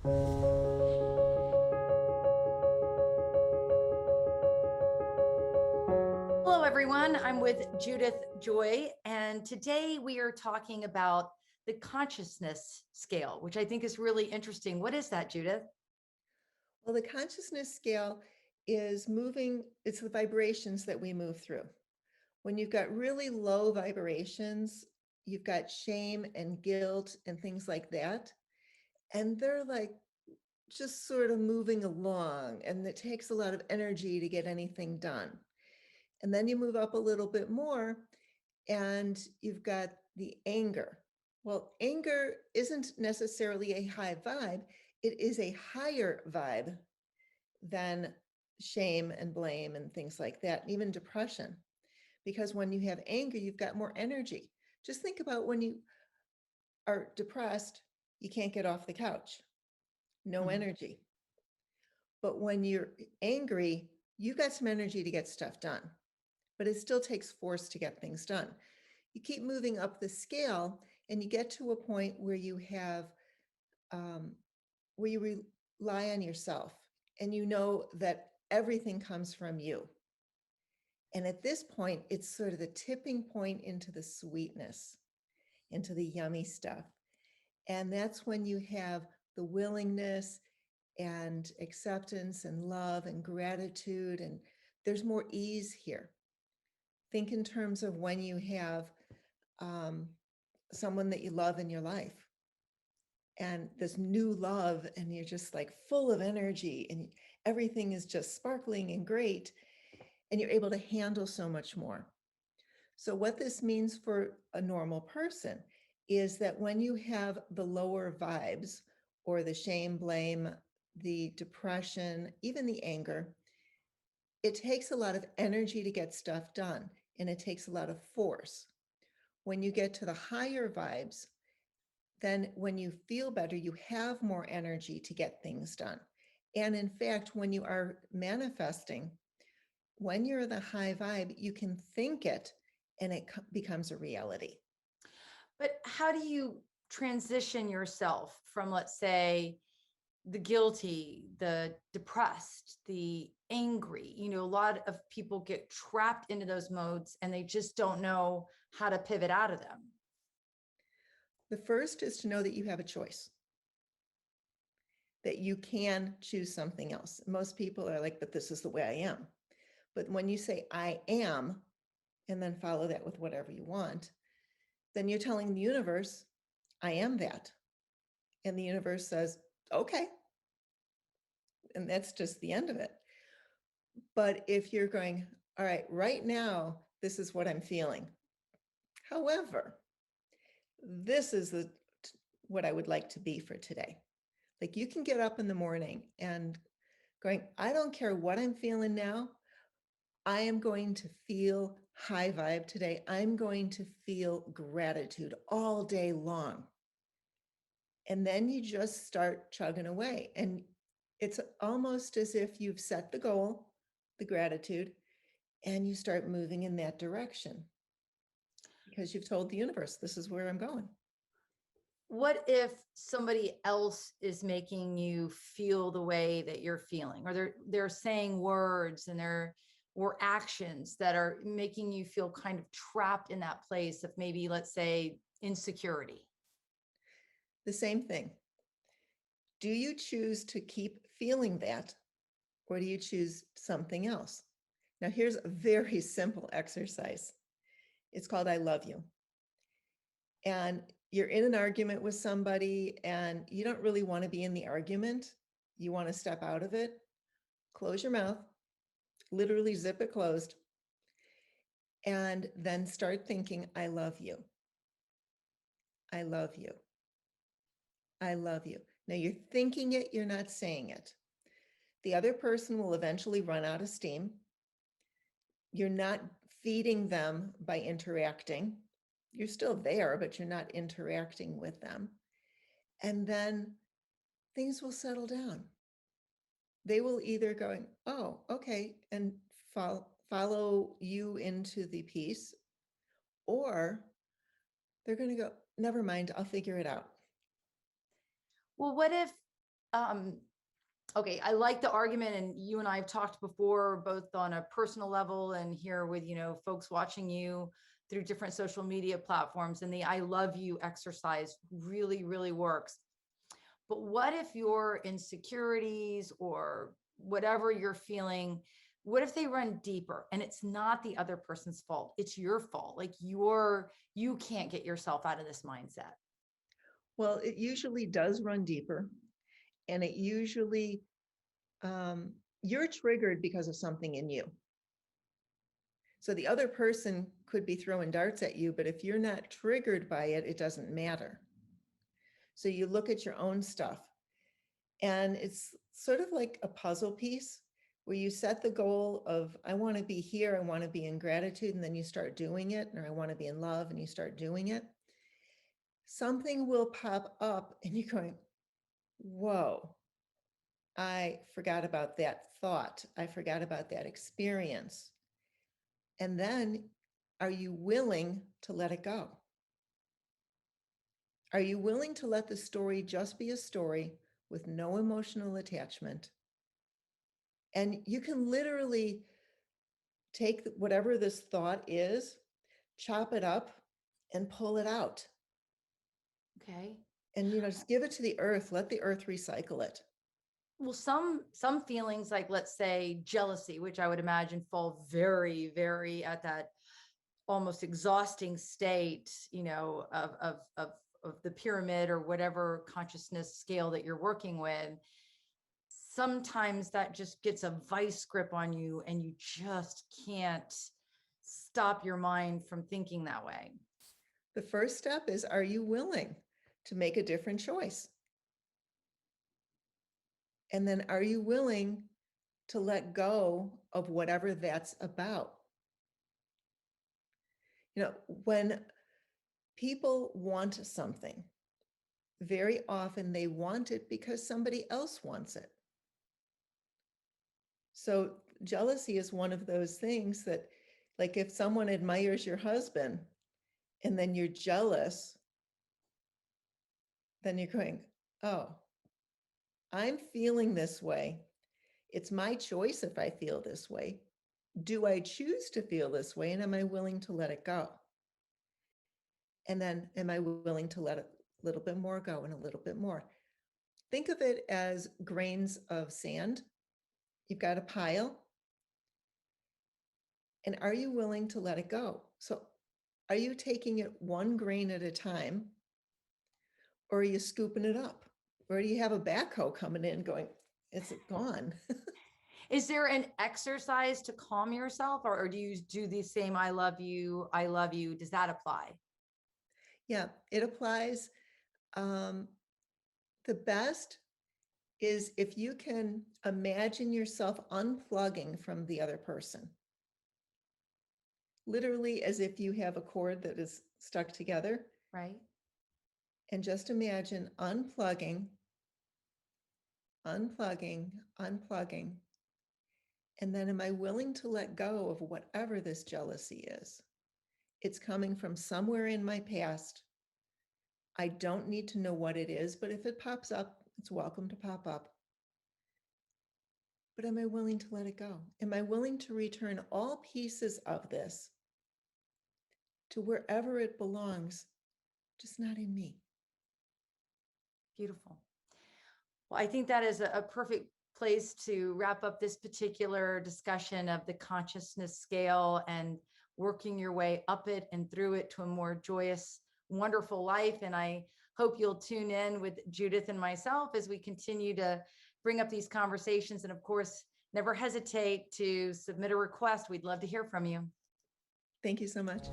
Hello, everyone. I'm with Judith Joy, and today we are talking about the consciousness scale, which I think is really interesting. What is that, Judith? Well, the consciousness scale is moving, it's the vibrations that we move through. When you've got really low vibrations, you've got shame and guilt and things like that. And they're like just sort of moving along, and it takes a lot of energy to get anything done. And then you move up a little bit more, and you've got the anger. Well, anger isn't necessarily a high vibe, it is a higher vibe than shame and blame and things like that, and even depression. Because when you have anger, you've got more energy. Just think about when you are depressed, you can't get off the couch, no Mhm. energy. But when you're angry, you've got some energy to get stuff done, but it still takes force to get things done. You keep moving up the scale and you get to a point where you have, where you rely on yourself and you know that everything comes from you. And at this point, it's sort of the tipping point into the sweetness, into the yummy stuff. And that's when you have the willingness and acceptance and love and gratitude, and there's more ease here. Think in terms of when you have um, someone that you love in your life and this new love, and you're just like full of energy and everything is just sparkling and great, and you're able to handle so much more. So what this means for a normal person is that when you have the lower vibes or the shame, blame, the depression, even the anger, it takes a lot of energy to get stuff done, and it takes a lot of force. When you get to the higher vibes, then when you feel better, you have more energy to get things done. And in fact, when you are manifesting, when you're the high vibe, you can think it and it becomes a reality. But how do you transition yourself from, let's say, the guilty, the depressed, the angry? A lot of people get trapped into those modes and they just don't know how to pivot out of them. The first is to know that you have a choice, that you can choose something else. Most people are like, but this is the way I am. But when you say I am, and then follow that with whatever you want, then you're telling the universe, I am that. And the universe says, okay. And that's just the end of it. But if you're going, all right, right now, this is what I'm feeling. However, this is what I would like to be for today. Like you can get up in the morning and going, I don't care what I'm feeling now. I am going to feel high vibe today. I'm going to feel gratitude all day long. And then you just start chugging away. And it's almost as if you've set the goal, the gratitude, and you start moving in that direction because you've told the universe, this is where I'm going. What if somebody else is making you feel the way that you're feeling, or they're saying words and they're or actions that are making you feel kind of trapped in that place of, maybe, let's say, insecurity? The same thing. Do you choose to keep feeling that, or do you choose something else? Now, here's a very simple exercise. It's called I love you. And you're in an argument with somebody and you don't really want to be in the argument. You want to step out of it. Close your mouth, literally zip it closed, and then start thinking, I love you. I love you. I love you. Now you're thinking it, you're not saying it. The other person will eventually run out of steam. You're not feeding them by interacting. You're still there, but you're not interacting with them. And then things will settle down. They will either go, oh, okay, and follow you into the peace, or they're going to go, never mind, I'll figure it out. Well, what if Um, okay, I like the argument, and you and I have talked before, both on a personal level and here with, folks watching you through different social media platforms, and the I love you exercise really, really works. But what if your insecurities or whatever you're feeling, what if they run deeper and it's not the other person's fault? It's your fault. Like you can't get yourself out of this mindset. Well, it usually does run deeper, and it usually, um, you're triggered because of something in you. So the other person could be throwing darts at you, but if you're not triggered by it, it doesn't matter. So you look at your own stuff, and it's sort of like a puzzle piece where you set the goal of, I want to be here, I want to be in gratitude, and then you start doing it, or I want to be in love, and you start doing it. Something will pop up, and you're going, whoa, I forgot about that thought. I forgot about that experience. And then, are you willing to let it go? Are you willing to let the story just be a story with no emotional attachment? And you can literally take whatever this thought is, chop it up, and pull it out. Okay. And just give it to the earth, let the earth recycle it. Well, some feelings, like let's say jealousy, which I would imagine fall very, very at that almost exhausting state, of the pyramid or whatever consciousness scale that you're working with. Sometimes that just gets a vice grip on you and you just can't stop your mind from thinking that way. The first step is, are you willing to make a different choice? And then, are you willing to let go of whatever that's about? When people want something, very often they want it because somebody else wants it. So jealousy is one of those things that, like, if someone admires your husband and then you're jealous, then you're going, oh, I'm feeling this way. It's my choice if I feel this way. Do I choose to feel this way? And am I willing to let it go? And then, am I willing to let a little bit more go and a little bit more? Think of it as grains of sand. You've got a pile. And are you willing to let it go? So, are you taking it one grain at a time, or are you scooping it up? Or do you have a backhoe coming in going, it's gone? Is there an exercise to calm yourself, or do you do the same I love you, I love you? Does that apply? Yeah, it applies. Um, the best is if you can imagine yourself unplugging from the other person, literally as if you have a cord that is stuck together, Right? and just imagine unplugging, unplugging, unplugging. And then, am I willing to let go of whatever this jealousy is? It's coming from somewhere in my past. I don't need to know what it is, but if it pops up, it's welcome to pop up. But am I willing to let it go? Am I willing to return all pieces of this to wherever it belongs, just not in me? Beautiful. Well, I think that is a perfect place to wrap up this particular discussion of the consciousness scale and working your way up it and through it to a more joyous, wonderful life. And I hope you'll tune in with Judith and myself as we continue to bring up these conversations. And of course, never hesitate to submit a request. We'd love to hear from you. Thank you so much.